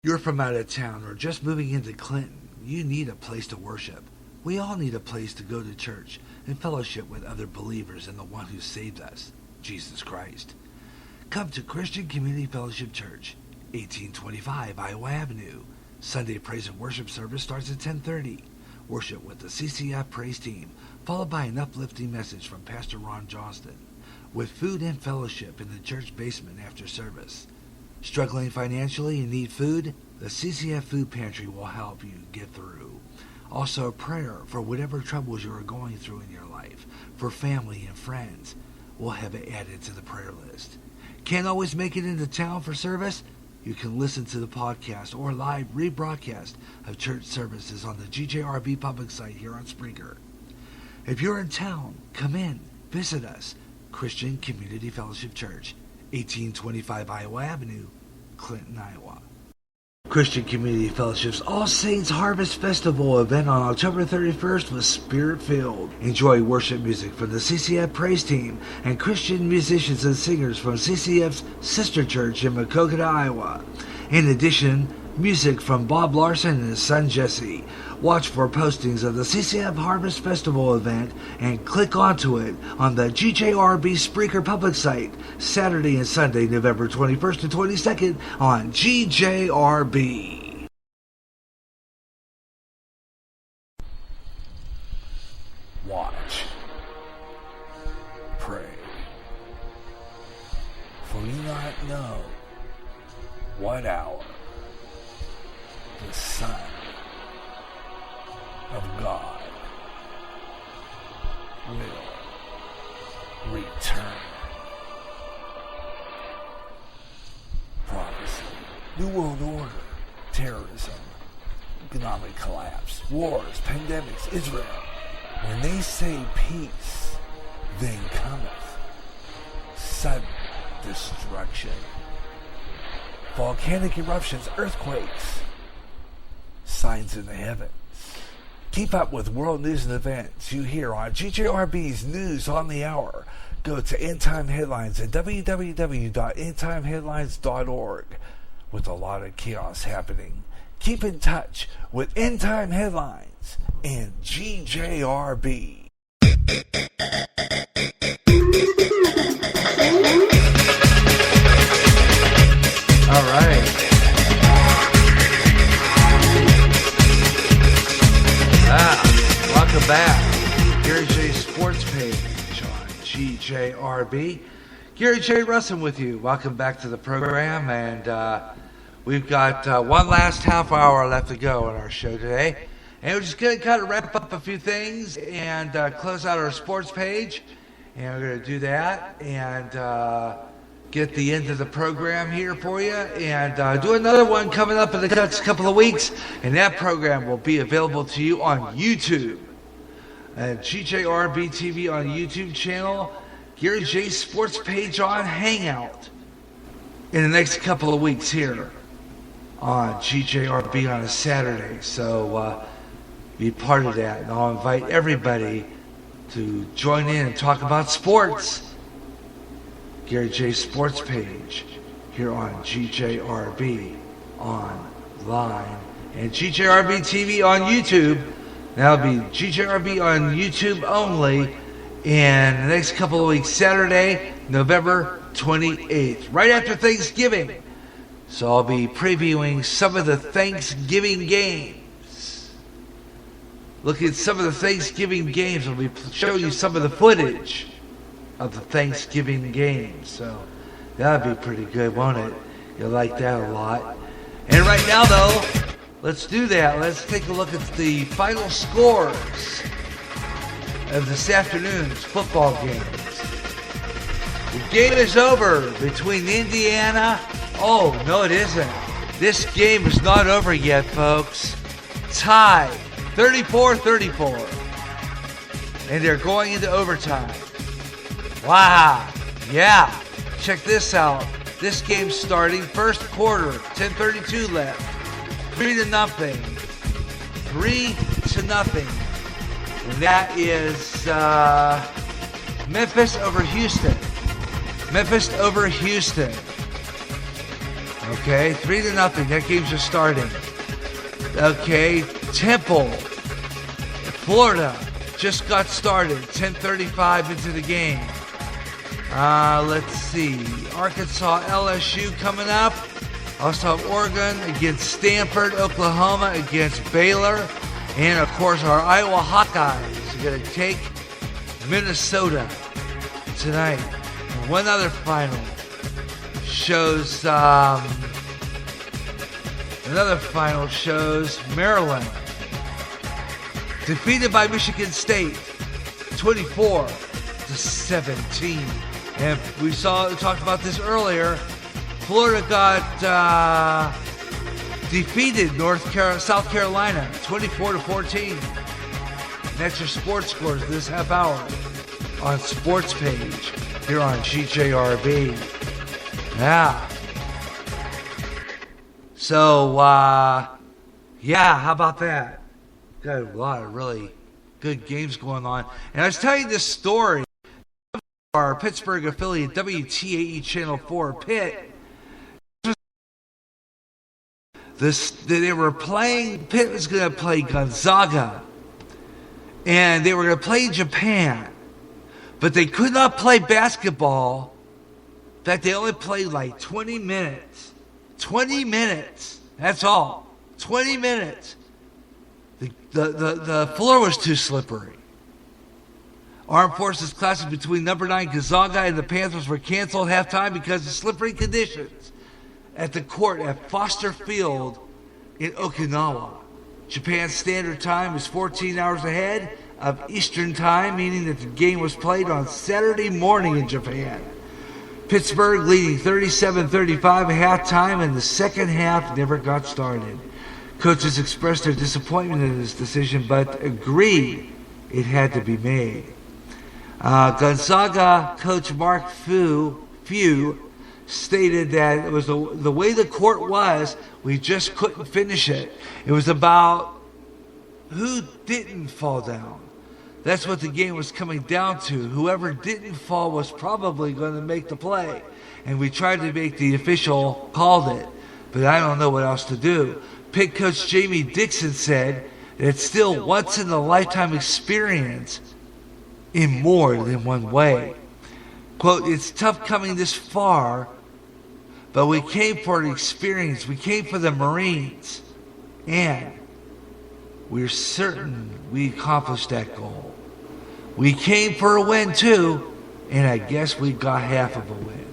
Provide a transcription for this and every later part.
You're from out of town or just moving into Clinton, you need a place to worship. We all need a place to go to church and fellowship with other believers in the one who saved us, Jesus Christ. Come to Christian Community Fellowship Church, 1825 Iowa Avenue. Sunday praise and worship service starts at 10:30. Worship with the CCF praise team, followed by an uplifting message from Pastor Ron Johnston, with food and fellowship in the church basement after service. Struggling financially and need food? The CCF Food Pantry will help you get through. Also, prayer for whatever troubles you are going through in your life, for family and friends. We'll have it added to the prayer list. Can't always make it into town for service? You can listen to the podcast or live rebroadcast of church services on the GJRB public site here on Spreaker. If you're in town, come in, visit us. Christian Community Fellowship Church, 1825 Iowa Avenue, Clinton, Iowa. Christian Community Fellowship's All Saints Harvest Festival event on October 31st was spirit-filled. Enjoy worship music from the CCF praise team and Christian musicians and singers from CCF's sister church in Maquoketa, Iowa. In addition, music from Bob Larson and his son Jesse. Watch for postings of the CCF Harvest Festival event and click onto it on the GJRB Spreaker public site, Saturday and Sunday, November 21st and 22nd on GJRB. Watch. Pray. For you not know what hour the Son of God will return. Prophecy, New World Order, terrorism, economic collapse, wars, pandemics, Israel. When they say peace, then cometh sudden destruction. Volcanic eruptions, earthquakes, signs in the heavens. Keep up with world news and events you hear on GJRB's News on the Hour. Go to End Time Headlines at www.endtimeheadlines.org. With a lot of chaos happening, keep in touch with End Time Headlines and GJRB. All right. Welcome back. Garyj J Sports Page on GJRB. Garyj J Russell with you. Welcome back to the program, and we've got one last half hour left to go on our show today. And we're just going to kind of wrap up a few things and close out our sports page. And we're going to do that and get the end of the program here for you, and do another one coming up in the next couple of weeks, and that program will be available to you on YouTube. GJRB TV on YouTube channel, Garyj J Sports Page on Hangout in the next couple of weeks here on GJRB on a Saturday. So be part of that, and I'll invite everybody to join in and talk about sports. Garyj J Sports Page here on GJRB online and GJRB TV on YouTube. That'll be GJRB on YouTube only in the next couple of weeks, Saturday, November 28th, right after Thanksgiving. So I'll be previewing some of the Thanksgiving games. Look at some of the Thanksgiving games. I'll be showing you some of the footage of the Thanksgiving games. So that'll be pretty good, won't it? You'll like that a lot. And right now, though, let's do that. Let's take a look at the final scores of this afternoon's football games. The game is over between Indiana. Oh, no, it isn't. This game is not over yet, folks. Tied 34-34. And they're going into overtime. Wow. Yeah. Check this out. This game's starting first quarter, 10:32 left. 3-0. 3-0. And that is Memphis over Houston. Memphis over Houston. Okay, 3-0. That game's just starting. Okay, Temple, Florida, just got started. 10:35 into the game. Let's see. Arkansas, LSU coming up. Also have Oregon against Stanford, Oklahoma against Baylor, and of course our Iowa Hawkeyes are going to take Minnesota tonight. And one other final shows Maryland defeated by Michigan State 24-17. And we talked about this earlier. Florida got defeated South Carolina 24-14. That's your sports scores this half hour on Sports Page here on GJRB. Yeah. So, how about that? Got a lot of really good games going on. And I was telling you this story. Our Pittsburgh affiliate, WTAE Channel 4 Pitt. They were playing, Pitt was going to play Gonzaga. And they were going to play Japan. But they could not play basketball. In fact, they only played like 20 minutes. 20 minutes. That's all. 20 minutes. The floor was too slippery. Armed Forces classes between number 9 Gonzaga and the Panthers were canceled at halftime because of slippery conditions at the court at Foster Field in Okinawa. Japan's standard time is 14 hours ahead of Eastern time, meaning that the game was played on Saturday morning in Japan. Pittsburgh leading 37-35 at halftime, and the second half never got started. Coaches expressed their disappointment in this decision, but agreed it had to be made. Gonzaga coach Mark Few stated that it was the way the court was, we just couldn't finish it. It was about who didn't fall down. That's what the game was coming down to. Whoever didn't fall was probably going to make the play. And we tried to make the official called it, but I don't know what else to do. Pitt coach Jamie Dixon said that it's still once-in-a-lifetime experience in more than one way. Quote, it's tough coming this far, but we came for the experience. We came for the Marines. And we're certain we accomplished that goal. We came for a win too, and I guess we got half of a win.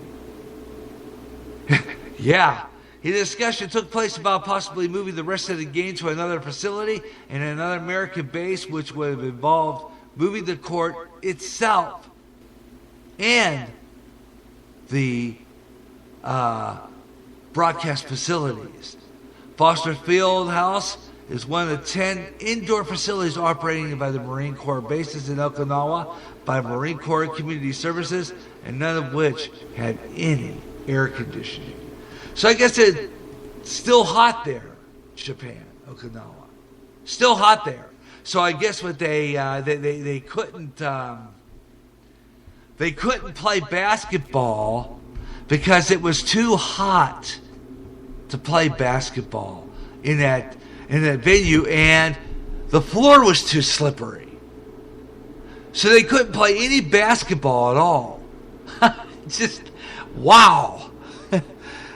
Yeah. The discussion took place about possibly moving the rest of the game to another facility and another American base, which would have involved moving the court itself and the broadcast facilities. Foster Field House is one of the 10 indoor facilities operating by the Marine Corps bases in Okinawa by Marine Corps Community Services, and none of which had any air conditioning. So I guess it's still hot there, Japan, Okinawa. Still hot there. So I guess what they couldn't play basketball because it was too hot to play basketball in that venue, and the floor was too slippery. So they couldn't play any basketball at all. Just wow.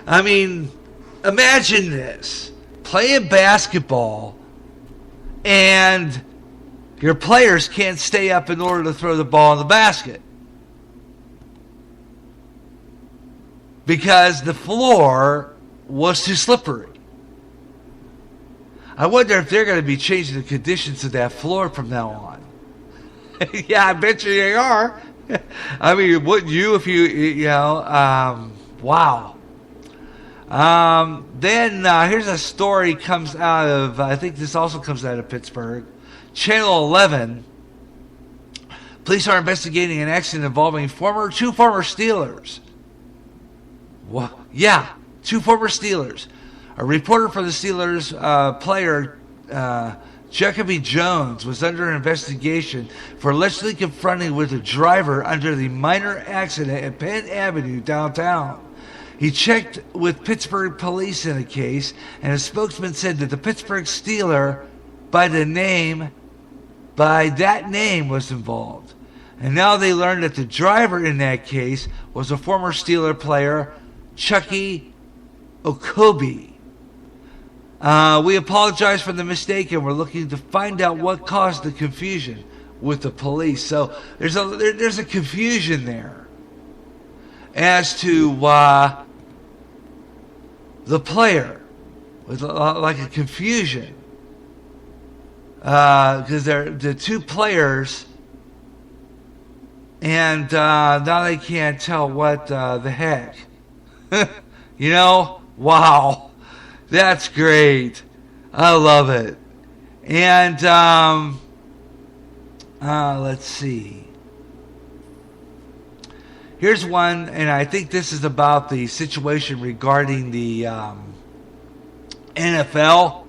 I mean, imagine this. Playing basketball and your players can't stay up in order to throw the ball in the basket because the floor was too slippery. I wonder if they're going to be changing the conditions of that floor from now on. Yeah, I bet you they are. I mean, wouldn't you if wow. Then here's a story comes out of, I think this also comes out of Pittsburgh. Channel 11. Police are investigating an accident involving two former Steelers. What? Yeah, two former Steelers. A reporter for the Steelers player, Jacoby Jones, was under investigation for allegedly confronting with a driver under the minor accident at Penn Avenue downtown. He checked with Pittsburgh police in a case, and a spokesman said that the Pittsburgh Steeler by that name was involved. And now they learned that the driver in that case was a former Steeler player, Chucky Okobi. We apologize for the mistake, and we're looking to find out what caused the confusion with the police. So there's a confusion there as to the player, with like a confusion, because they're the two players, and now they can't tell what the heck. You know, wow, that's great. I love it. And let's see. Here's one, and I think this is about the situation regarding the NFL.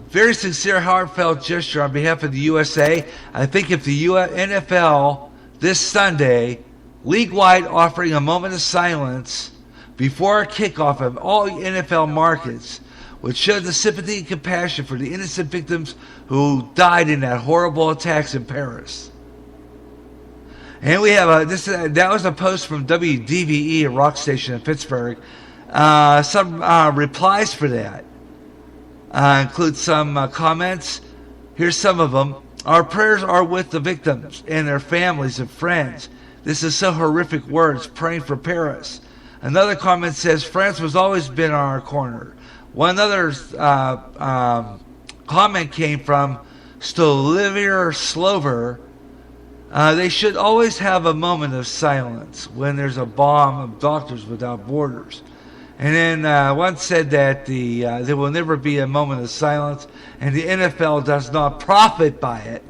Very sincere, heartfelt gesture on behalf of the USA. I think if the NFL this Sunday, league-wide offering a moment of silence before kickoff of all NFL markets, would show the sympathy and compassion for the innocent victims who died in that horrible attacks in Paris. And we have that was a post from WDVE, a rock station in Pittsburgh. Some replies for that include some comments. Here's some of them. Our prayers are with the victims and their families and friends. This is so horrific words, praying for Paris. Another comment says, France has always been on our corner. One other comment came from Stolivir Slover. They should always have a moment of silence when there's a bomb of Doctors Without Borders. And then one said that there will never be a moment of silence, and the NFL does not profit by it.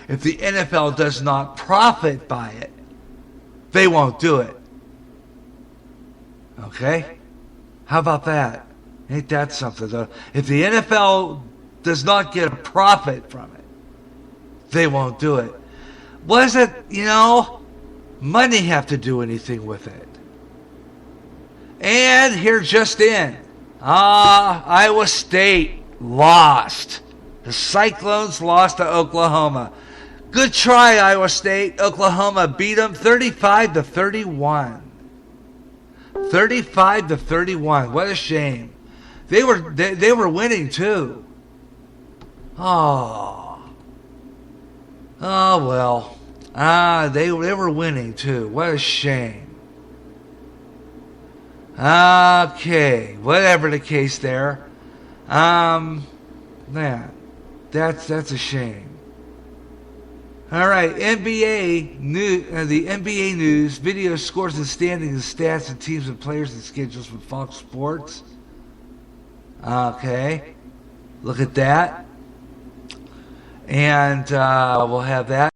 If the NFL does not profit by it, they won't do it. Okay? How about that? Ain't that something, though? If the NFL does not get a profit from it, they won't do it. What does it, money have to do anything with it? And here just in, Iowa State lost. The Cyclones lost to Oklahoma. Good try, Iowa State. Oklahoma beat them 35-31. 35-31. What a shame. They were winning too. Oh well. They were winning too. What a shame. Okay, whatever the case there. Man, that's a shame. All right, NBA news. The NBA news: video scores and standings, stats, and teams and players and schedules from Fox Sports. Okay, look at that, and we'll have that.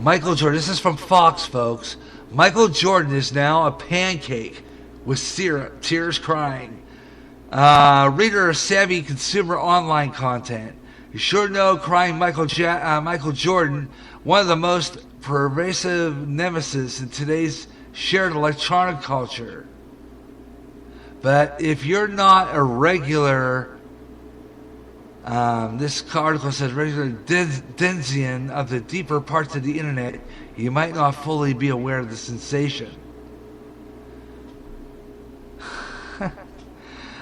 Michael Jordan, this is from Fox, folks. Michael Jordan is now a pancake with syrup, tears crying. Reader of savvy consumer online content. You sure know crying Michael Jordan, one of the most pervasive nemesis in today's shared electronic culture. But if you're not a regular, this article says regular denizens of the deeper parts of the internet, you might not fully be aware of the sensation.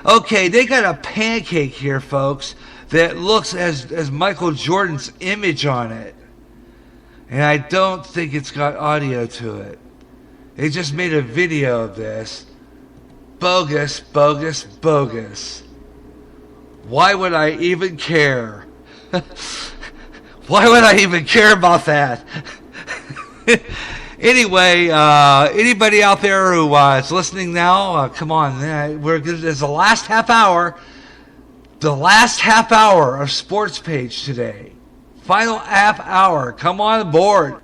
Okay, they got a pancake here, folks, that looks as Michael Jordan's image on it. And I don't think it's got audio to it. They just made a video of this. Bogus, bogus, bogus. Why would I even care? Why would I even care about that? Anyway, anybody out there who is listening now, come on. It's the last half hour. The last half hour of Sports Page today. Final half hour. Come on board.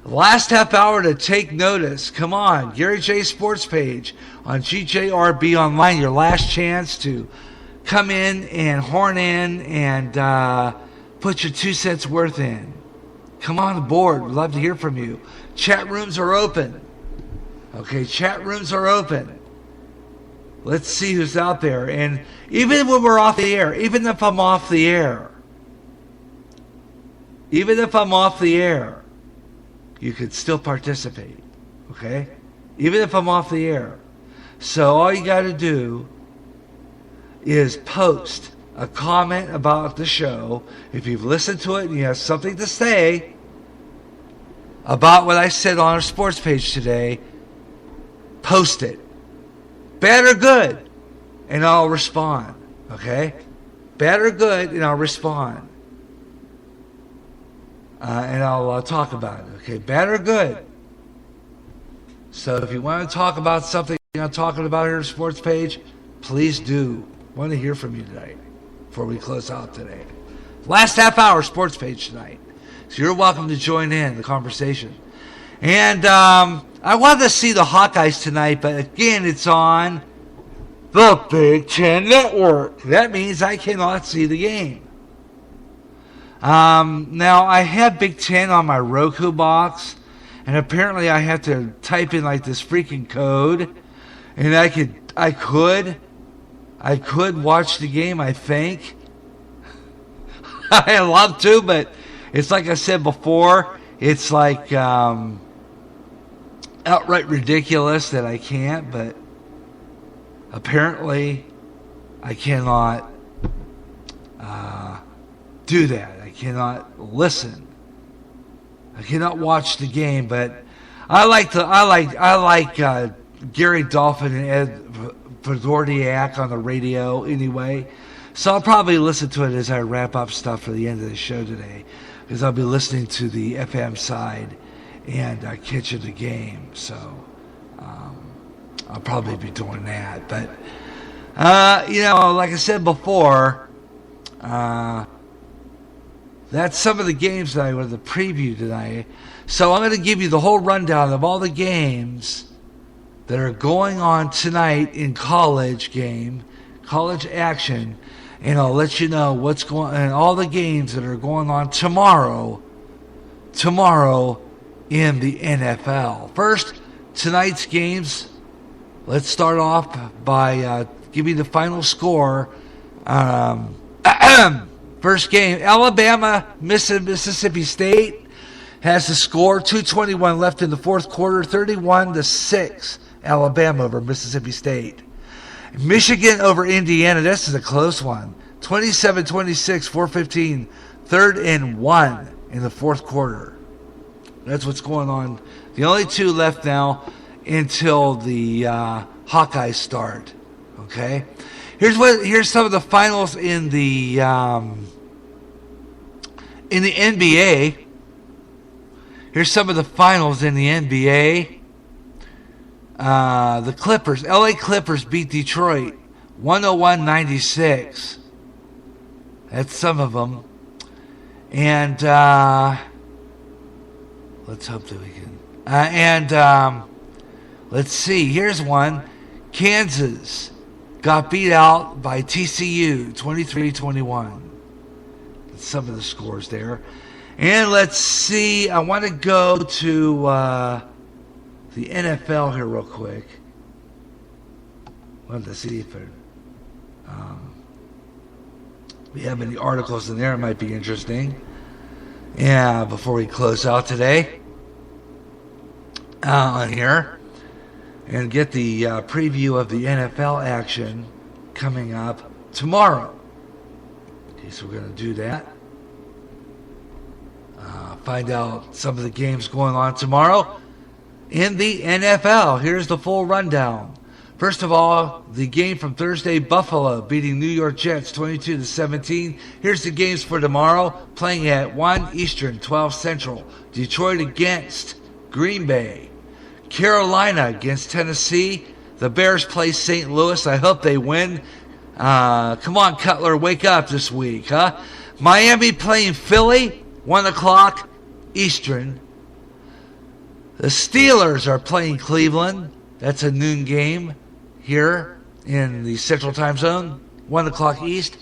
Last half hour to take notice. Come on. Garyj J Sports Page on GJRB Online. Your last chance to come in and horn in and put your 2 cents worth in. Come on board. We'd love to hear from you. Chat rooms are open. Okay, chat rooms are open. Let's see who's out there. And even when we're off the air, even if I'm off the air, you could still participate. Okay? Even if I'm off the air. So all you got to do is post a comment about the show. If you've listened to it and you have something to say about what I said on our sports page today, post it. Bad or good, and I'll respond. Okay? Bad or good, and I'll respond. And I'll talk about it. Okay? Bad or good. So if you want to talk about something I'm talking about here on the sports page, please do. I want to hear from you tonight before we close out today. Last half hour sports page tonight. So you're welcome to join in the conversation. And I wanted to see the Hawkeyes tonight, but again, it's on the Big Ten Network. That means I cannot see the game. Now, I have Big Ten on my Roku box, and apparently I have to type in like this freaking code, and I could watch the game, I think. I love to, but it's like I said before, it's like outright ridiculous that I can't, but apparently I cannot do that. I cannot listen. I cannot watch the game, but I like Gary Dolphin and Ed Fedordiak on the radio anyway. So I'll probably listen to it as I wrap up stuff for the end of the show today, because I'll be listening to the FM side and catching the game. So I'll probably be doing that. But, like I said before, that's some of the games that I wanted to preview tonight. So I'm going to give you the whole rundown of all the games that are going on tonight in college action, and I'll let you know what's going on, and all the games that are going on tomorrow in the NFL. First, tonight's games. Let's start off by giving the final score. First game, Alabama, Mississippi State has the score. 2:21 left in the fourth quarter, 31-6. Alabama over Mississippi State. Michigan over Indiana. This is a close one. 27-26, 4:15, 3rd and 1 in the fourth quarter. That's what's going on. The only two left now until the Hawkeyes start. Okay, here's some of the finals in the NBA. Here's some of the finals in the NBA. The Clippers, LA Clippers beat Detroit 101-96. That's some of them. And let's hope that we can. Let's see. Here's one. Kansas got beat out by TCU 23-21. That's some of the scores there. And let's see. I want to go to the NFL here real quick. I wanted to see if we have any articles in there. It might be interesting. Yeah, before we close out today on here and get the preview of the NFL action coming up tomorrow. Okay, so we're going to do that. Find out some of the games going on tomorrow in the NFL. Here's the full rundown. First of all, the game from Thursday, Buffalo beating New York Jets 22-17. Here's the games for tomorrow, playing at 1 Eastern, 12 Central. Detroit against Green Bay. Carolina against Tennessee. The Bears play St. Louis. I hope they win. Come on, Cutler, wake up this week, huh? Miami playing Philly, 1 o'clock Eastern. The Steelers are playing Cleveland. That's a noon game here in the Central Time Zone, 1 o'clock East.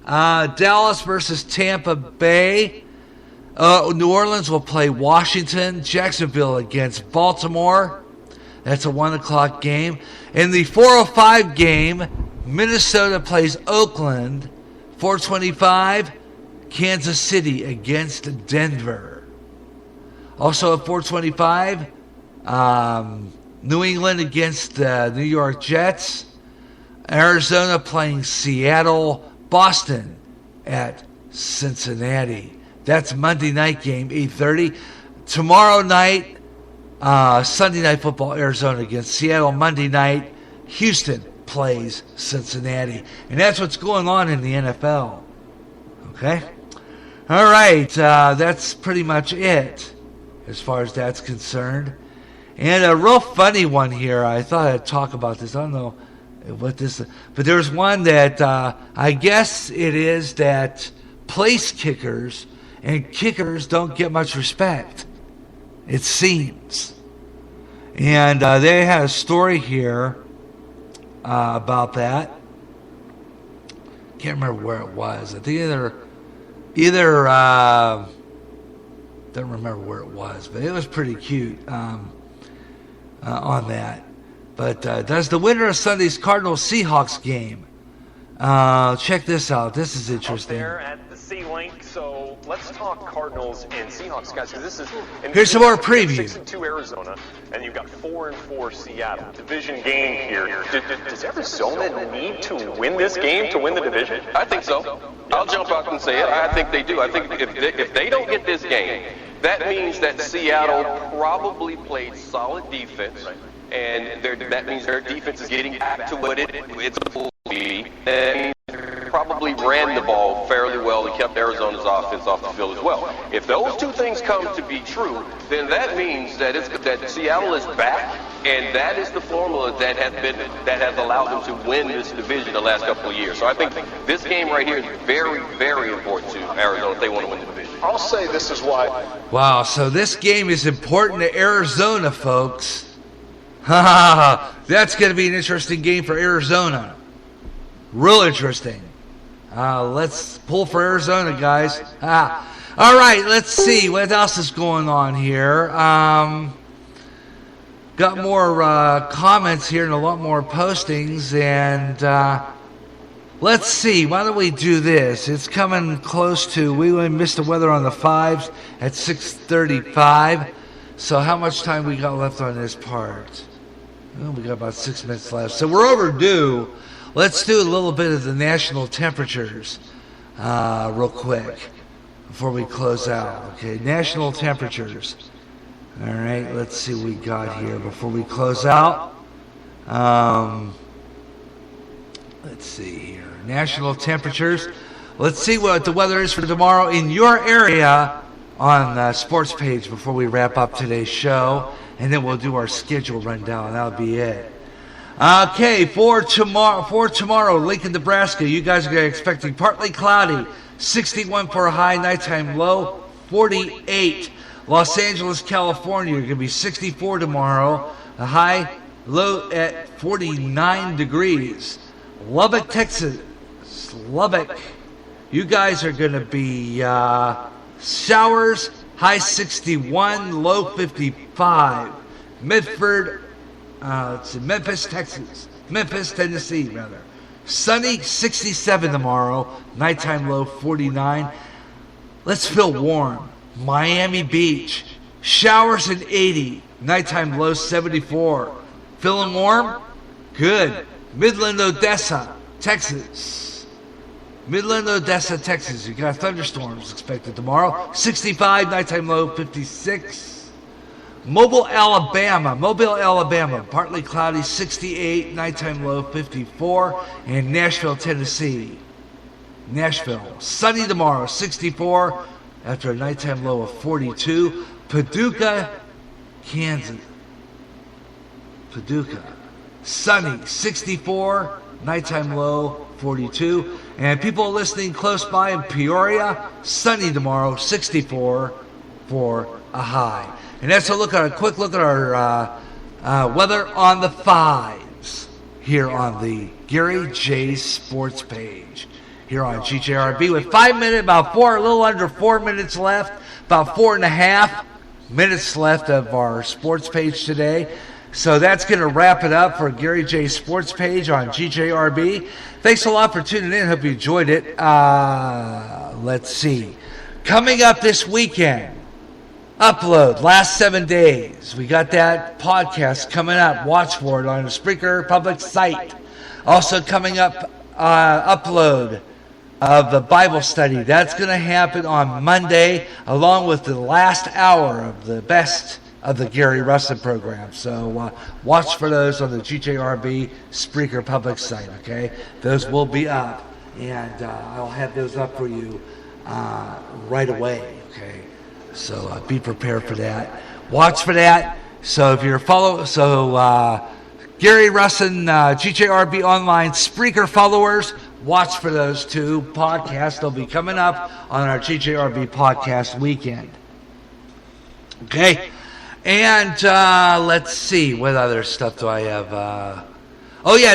Dallas versus Tampa Bay. New Orleans will play Washington. Jacksonville against Baltimore. That's a 1 o'clock game. In the 4:05 game, Minnesota plays Oakland. 4:25, Kansas City against Denver. Also at 4:25, New England against the New York Jets. Arizona playing Seattle. Boston at Cincinnati. That's Monday night game, 8:30. Tomorrow night, Sunday Night Football, Arizona against Seattle. Monday night, Houston plays Cincinnati. And that's what's going on in the NFL. Okay? All right, that's pretty much it as far as that's concerned. And a real funny one here. I thought I'd talk about this. I don't know what this is. But there's one that I guess it is that place kickers and kickers don't get much respect, it seems. And they had a story here about that. Can't remember where it was. I think either don't remember where it was, but it was pretty cute on that. But does the winner of Sunday's Cardinals-Seahawks game? Check this out. This is interesting. Up there at the C-Link, so let's talk Cardinals and Seahawks, guys, because this is... Here's some more preview. 6-2 Arizona, and you've got 4-4 Seattle. Division game here. Does Arizona need to win this game to win the division? I think so. I'll jump out and say it. I think they do. I think if they don't get this game, that means that Seattle probably played solid defense, and that means their defense is getting back to what it's supposed to be. And probably ran the ball fairly well and kept Arizona's offense off the field as well. If those two things come to be true, then that means that Seattle is back, and that is the formula that has allowed them to win this division the last couple of years. So I think this game right here is very, very important to Arizona if they want to win the division. I'll say this is why. Wow, so this game is important to Arizona, folks. That's going to be an interesting game for Arizona. Real interesting. Let's pull for Arizona, guys. All right, let's see what else is going on here. Got more comments here and a lot more postings. And let's see. Why don't we do this? It's coming close to, we missed the weather on the 5s at 6:35. So how much time we got left on this part? Well, we got about 6 minutes left. So we're overdue. Let's do a little bit of the national temperatures real quick before we close out. Okay, national temperatures. All right, let's see what we got here before we close out. Let's see here. National temperatures. Let's see what the weather is for tomorrow in your area on Sports Page before we wrap up today's show. And then we'll do our schedule rundown. That'll be it. Okay, for tomorrow, Lincoln, Nebraska, you guys are expecting partly cloudy, 61 for a high, nighttime low, 48. Los Angeles, California, you're going to be 64 tomorrow, a high, low at 49 degrees. Lubbock, Texas, you guys are going to be showers, high 61, low 55. Memphis, Tennessee, rather. Sunny, 67 tomorrow. Nighttime low, 49. Let's feel warm. Miami Beach. Showers at 80. Nighttime low, 74. Feeling warm? Good. Midland, Odessa, Texas. Midland, Odessa, Texas. You got thunderstorms expected tomorrow. 65, nighttime low, 56. Mobile, Alabama, partly cloudy, 68, nighttime low, 54. And Nashville, Tennessee. Nashville, sunny tomorrow, 64, after a nighttime low of 42. Paducah, Kansas. Sunny, 64, nighttime low, 42. And people listening close by in Peoria, sunny tomorrow, 64 for a high. And that's a quick look at our weather on the 5s here on the Gary J Sports page here on GJRB with a little under 4 minutes left, about 4.5 minutes left of our sports page today. So that's going to wrap it up for Gary J Sports page on GJRB. Thanks a lot for tuning in. Hope you enjoyed it. Let's see. Coming up this weekend, Upload, last 7 days. We got that podcast coming up. Watch for it on the Spreaker public site. Also coming up, Upload of the Bible study. That's going to happen on Monday, along with the last hour of the best of the Gary Russell program. So watch for those on the GJRB Spreaker public site, okay? Those will be up, and I'll have those up for you right away, okay? So be prepared for that. Watch for that. So if you're Gary Russin, GJRB Online Spreaker followers, watch for those two podcasts. They'll be coming up on our GJRB podcast weekend. Okay. And let's see, what other stuff do I have?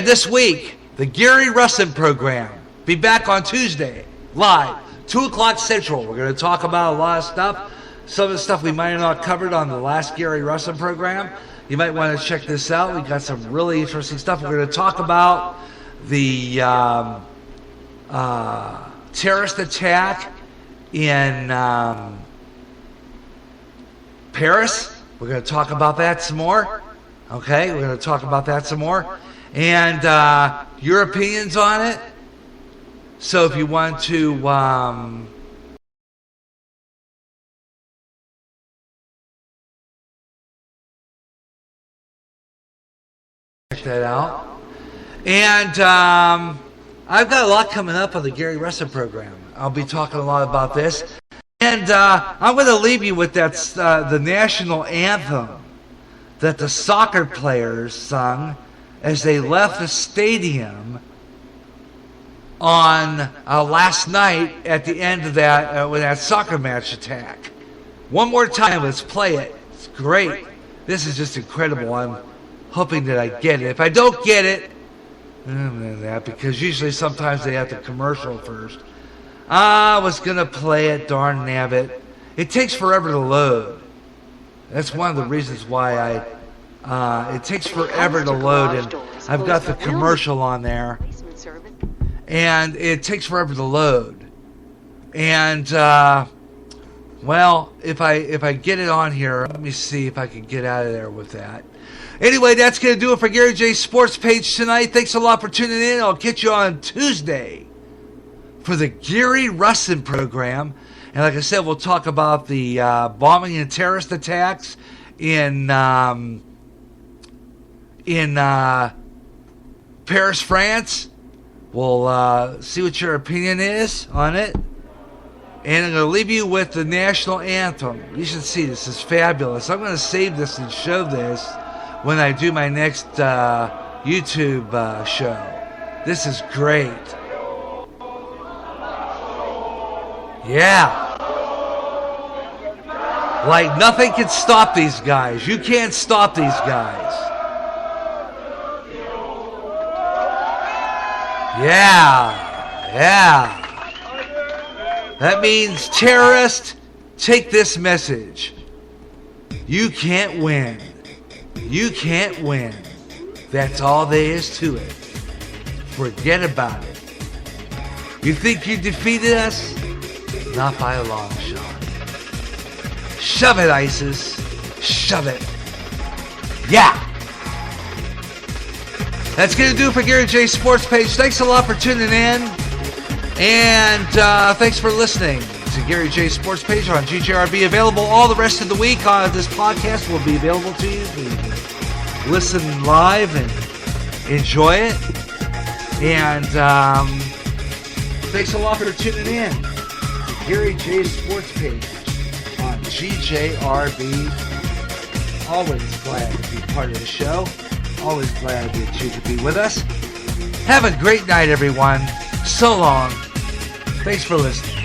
This week, the Gary Russin program. Be back on Tuesday, live, 2 o'clock Central. We're going to talk about a lot of stuff. Some of the stuff we might have not covered on the last Gary Russin program. You might want to check this out. We got some really interesting stuff. We're going to talk about the terrorist attack in Paris. We're going to talk about that some more. Okay, we're going to talk about that some more. And your opinions on it. So if you want to... check that out. And I've got a lot coming up on the Gary Russin program. I'll be talking a lot about this. And I'm going to leave you with that the national anthem that the soccer players sung as they left the stadium on last night at the end of that when that soccer match attack. One more time, let's play it. It's great. This is just incredible. I'm hoping that I get it. If I don't get it, because usually sometimes they have the commercial first. I was going to play it, darn nabbit. It takes forever to load. That's one of the reasons why it takes forever to load, and I've got the commercial on there. And it takes forever to load. And, if I get it on here, let me see if I can get out of there with that. Anyway, that's going to do it for Gary J Sports page tonight. Thanks a lot for tuning in. I'll catch you on Tuesday for the Gary Russin program. And like I said, we'll talk about the bombing and terrorist attacks in Paris, France. We'll see what your opinion is on it. And I'm going to leave you with the national anthem. You should see this. It's fabulous. I'm going to save this and show this when I do my next YouTube show. This is great. Yeah. Like nothing can stop these guys. You can't stop these guys. Yeah. That means terrorists, take this message. You can't win. You can't win. That's all there is to it. Forget about it. You think you defeated us? Not by a long shot. Shove it, ISIS. Shove it. Yeah. That's going to do it for Gary J Sports page. Thanks a lot for tuning in. And thanks for listening. to Gary J Sports Page on GJRB. Available all the rest of the week. This podcast will be available to you. You can listen live and enjoy it. And thanks a lot for tuning in to Gary J Sports Page on GJRB. Always glad to be part of the show. Always glad that you could be with us. Have a great night, everyone. So long. Thanks for listening.